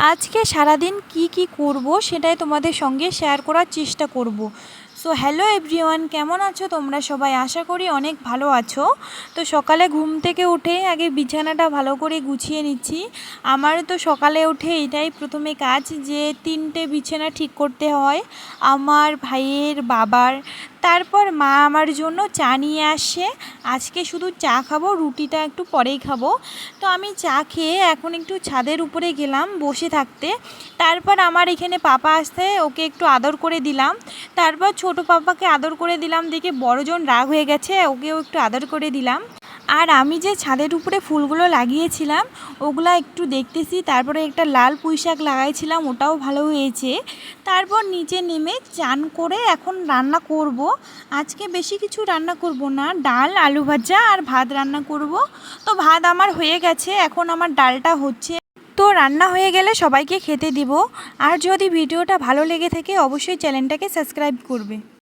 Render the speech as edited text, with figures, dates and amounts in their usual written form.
আজকে সারাদিন কি করব সেটাই তোমাদের সঙ্গে শেয়ার করার চেষ্টা করব। সো হ্যালো এভরিওয়ান, কেমন আছো তোমরা সবাই? আশা করি অনেক ভালো আছো। তো সকালে ঘুম থেকে উঠে আগে বিছানাটা ভালো করে গুছিয়ে নিচ্ছি। আমার তো সকালে উঠে এটাই প্রথমে কাজ, যে 3টে বিছানা ঠিক করতে হয় আমার, ভাইয়ের, বাবার। তারপর মা আমার জন্য চা নিয়ে আসে। আজকে শুধু চা খাবো, রুটিটা একটু পরেই খাবো। তো আমি চা খেয়ে এখন একটু ছাদের উপরে গেলাম বসে থাকতে। তারপর আমার এখানে পাপা আসতে, ওকে একটু আদর করে দিলাম। তারপর ছোট পাপাকে আদর করে দিলাম দেখে বড়জন রাগ হয়ে গেছে, ওকেও একটু আদর করে দিলাম। আর আমি যে ছাদের উপরে ফুলগুলো লাগিয়েছিলাম ওগুলা একটু দেখতেছি। তারপরে একটা লাল পুঁইশাক লাগাইছিলাম, ওটাও ভালো হয়েছে। তারপর নিচে নেমে চান করে এখন রান্না করব। আজকে বেশি কিছু রান্না করব না, ডাল, আলু ভাজা আর ভাত রান্না করব। তো ভাত আমার হয়ে গেছে, এখন আমার ডালটা হচ্ছে। তো রান্না হয়ে গেলে সবাইকে খেতে দিব। আর যদি ভিডিওটা ভালো লেগে থাকে অবশ্যই চ্যানেলটাকে সাবস্ক্রাইব করবে।